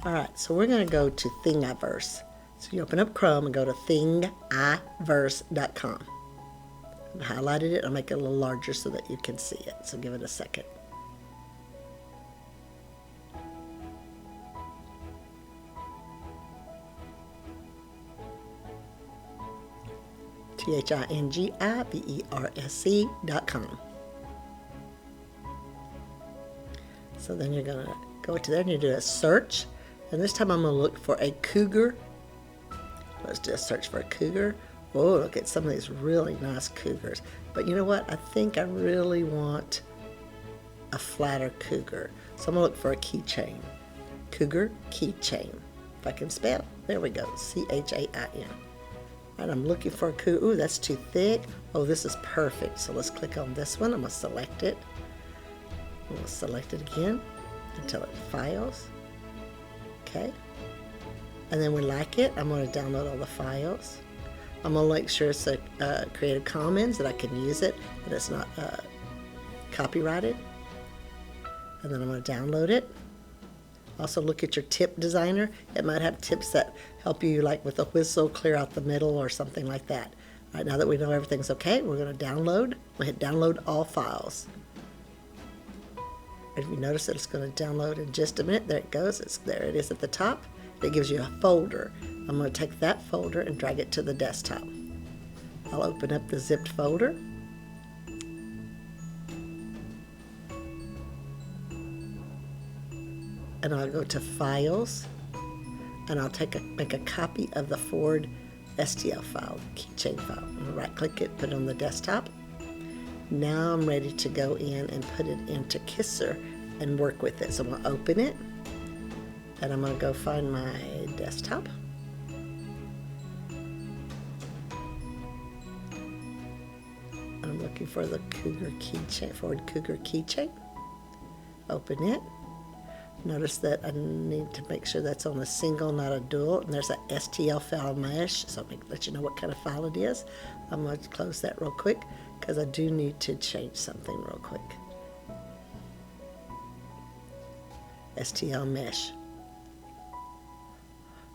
All right, so we're going to go to Thingiverse. So you open up Chrome and go to thingiverse.com. I've highlighted it. I'll make it a little larger so that you can see it. So give it a second. thingiverse.com. So then you're going to go to there and you do a search. And this time I'm going to look for a cougar. Let's do a search for a cougar. Oh, look at some of these really nice cougars. But you know what? I think I really want a flatter cougar. So I'm going to look for a keychain. Cougar keychain. If I can spell. There we go. C-H-A-I-N. And I'm looking for a cougar. Ooh, that's too thick. Oh, this is perfect. So let's click on this one. I'm going to select it. I'm going to select it again until it files. Okay. And then we like it. I'm going to download all the files. I'm going to make sure it's a Creative Commons, that I can use it, that it's not copyrighted. And then I'm going to download it. Also look at your tip designer. It might have tips that help you, like with a whistle, clear out the middle or something like that. All right, now that we know everything's okay, we're going to download. We'll hit download all files. If you notice that it's going to download in just a minute, there it goes. There it is at the top. It gives you a folder. I'm going to take that folder and drag it to the desktop. I'll open up the zipped folder. And I'll go to Files, and I'll make a copy of the Ford STL file, keychain file. I'm going to right-click it, put it on the desktop. Now I'm ready to go in and put it into Kisser and work with it. So I'm going to open it, and I'm going to go find my desktop. I'm looking for the Cougar keychain, Ford Cougar keychain. Open it. Notice that I need to make sure that's on a single, not a dual. And there's a STL file mesh, so I'll let you know what kind of file it is. I'm going to close that real quick because I do need to change something real quick. STL mesh.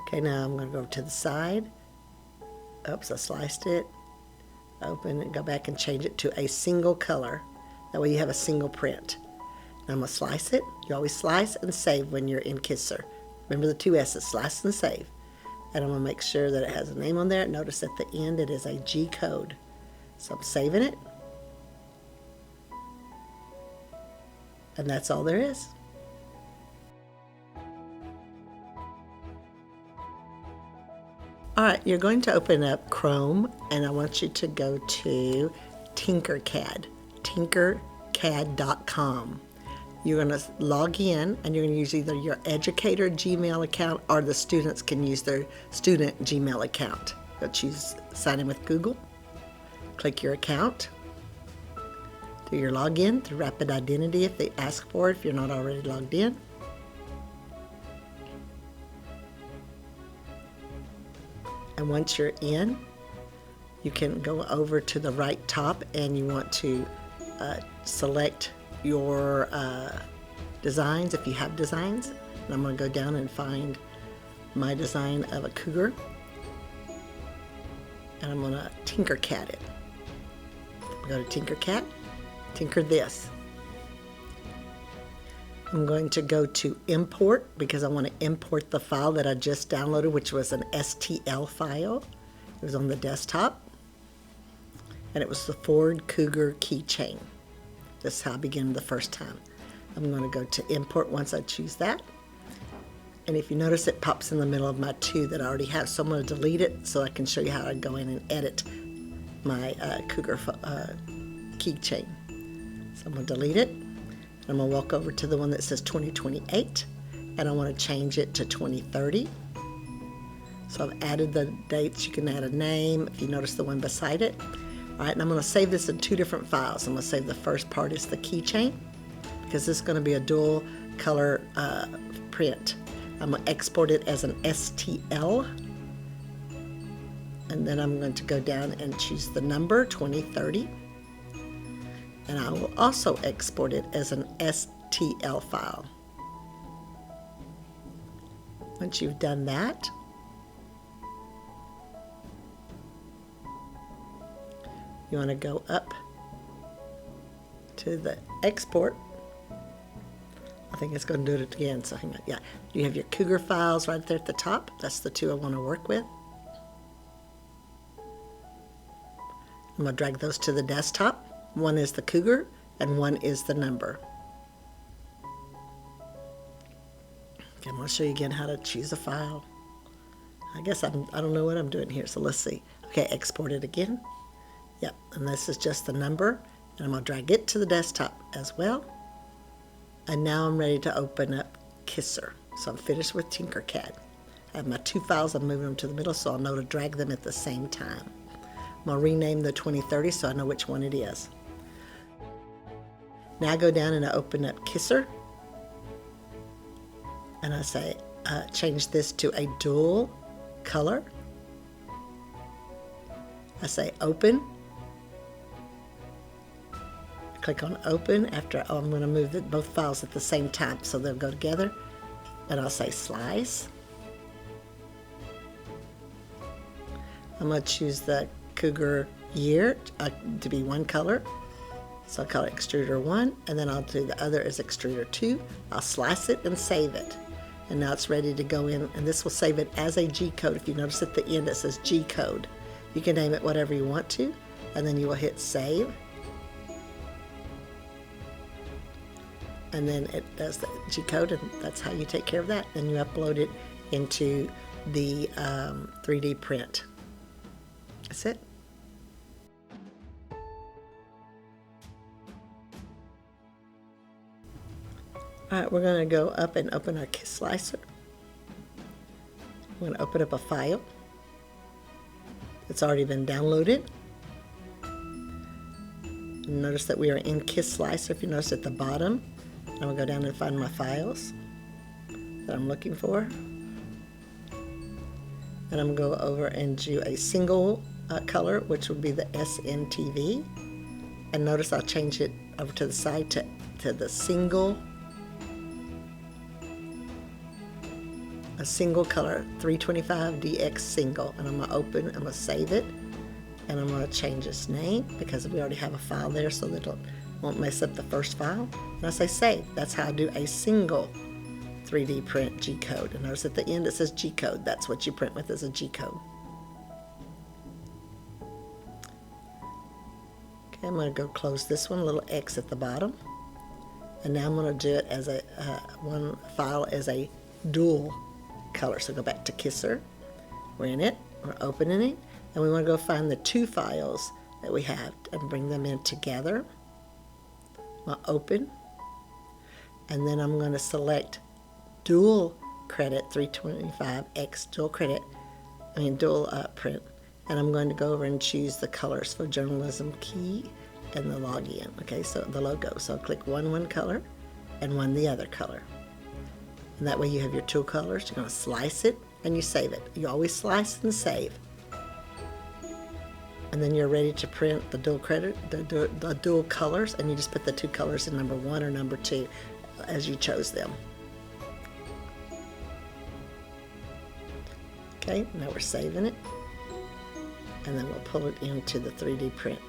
Okay, now I'm going to go to the side. Oops, I sliced it. Open it, go back and change it to a single color. That way you have a single print. Now I'm going to slice it. You always slice and save when you're in Kisser. Remember the two S's, slice and save. And I'm going to make sure that it has a name on there. Notice at the end it is a G code. So I'm saving it. And that's all there is. All right, you're going to open up Chrome, and I want you to go to Tinkercad, tinkercad.com. You're going to log in, and you're going to use either your educator Gmail account or the students can use their student Gmail account. You'll choose sign in with Google. Click your account. Do your login through Rapid Identity if they ask for it, if you're not already logged in. And once you're in, you can go over to the right top and you want to select your designs if you have designs. And I'm going to go down and find my design of a cougar. And I'm going to Tinkercad it. Go to Tinkercad, tinker this. I'm going to go to import because I want to import the file that I just downloaded, which was an STL file. It was on the desktop. And it was the Ford Cougar keychain. That's how I began the first time. I'm going to go to import once I choose that. And if you notice, it pops in the middle of my two that I already have. So I'm going to delete it so I can show you how to go in and edit my Cougar keychain. So I'm going to delete it. I'm going to walk over to the one that says 2028, and I want to change it to 2030. So I've added the dates. You can add a name if you notice the one beside it. All right, and I'm going to save this in two different files. I'm going to save the first part is the keychain because this is going to be a dual color print. I'm going to export it as an STL, and then I'm going to go down and choose the number 2030. And I will also export it as an STL file. Once you've done that, you want to go up to the export. I think it's going to do it again, so hang on. Yeah, you have your Cougar files right there at the top. That's the two I want to work with. I'm going to drag those to the desktop. One is the Cougar and one is the number. Okay, I'm going to show you again how to choose a file. I guess I don't know what I'm doing here, so let's see. Okay, export it again. Yep, and this is just the number. And I'm going to drag it to the desktop as well. And now I'm ready to open up Kisser. So I'm finished with Tinkercad. I have my two files, I'm moving them to the middle so I'll know to drag them at the same time. I'm going to rename the 2030 so I know which one it is. Now I go down and I open up Kisser. And I say, change this to a dual color. I say open. Click on open after I'm going to move both files at the same time so they'll go together. And I'll say slice. I'm going to choose the Cougar year to be one color. So I'll call it extruder 1, and then I'll do the other as extruder 2. I'll slice it and save it. And now it's ready to go in, and this will save it as a G code. If you notice at the end it says G code. You can name it whatever you want to, and then you will hit save. And then it does the G code, and that's how you take care of that. Then you upload it into the 3D print. That's it. All right, we're going to go up and open our KISS slicer. We're going to open up a file. It's already been downloaded. Notice that we are in KISS slicer. If you notice at the bottom, I'm going to go down and find my files that I'm looking for. And I'm going to go over and do a single color, which would be the SNTV. And notice I'll change it over to the side to the single. A single color, 325 DX single. And I'm going to open, I'm going to save it. And I'm going to change its name because we already have a file there so that it won't mess up the first file. And I say save. That's how I do a single 3D print G code. And notice at the end it says G code. That's what you print with as a G code. Okay, I'm going to go close this one, a little X at the bottom. And now I'm going to do it as a one file as a dual color. So go back to Kisser. We're in it. We're opening it. And we want to go find the two files that we have and bring them in together. I'll open. And then I'm going to select dual credit 325X dual credit, dual print. And I'm going to go over and choose the colors for journalism key and the login. Okay, so the logo. So I'll click one color and one the other color. And that way you have your two colors. You're going to slice it and you save it. You always slice and save. And then you're ready to print the dual credit, the dual colors, and you just put the two colors in number 1 or number 2 as you chose them. Okay, now we're saving it. And then we'll pull it into the 3D print.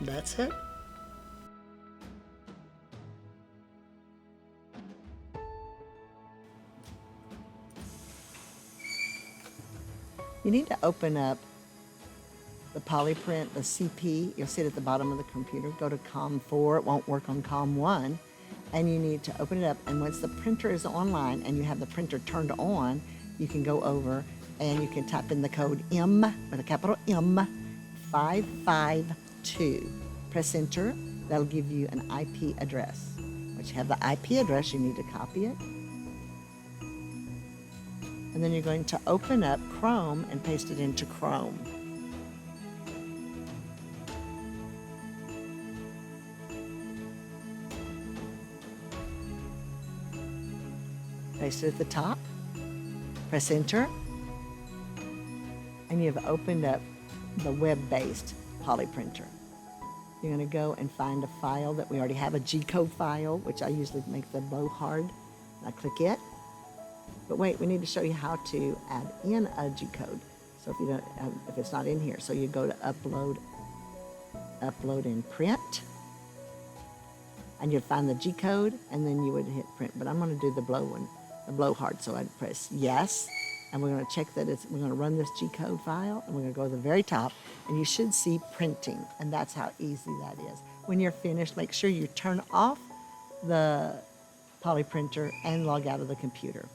That's it. You need to open up the Polyprint, the CP. You'll see it at the bottom of the computer. Go to COM4. It won't work on COM1. And you need to open it up. And once the printer is online and you have the printer turned on, you can go over and you can type in the code M, with a capital M, 552. Press enter. That'll give you an IP address. Once you have the IP address, you need to copy it. And then you're going to open up Chrome and paste it into Chrome. Paste it at the top. Press enter. And you've opened up the web-based Polyprinter. You're going to go and find a file that we already have, a G-code file, which I usually make the bow hard. I click it. But wait, we need to show you how to add in a G code. So if you don't, if it's not in here, so you go to upload and print, and you'd find the G code, and then you would hit print. But I'm going to do the blow one, the blowhard. So I'd press yes, and we're going to check that we're going to run this G code file, and we're going to go to the very top, and you should see printing, and that's how easy that is. When you're finished, make sure you turn off the poly printer and log out of the computer.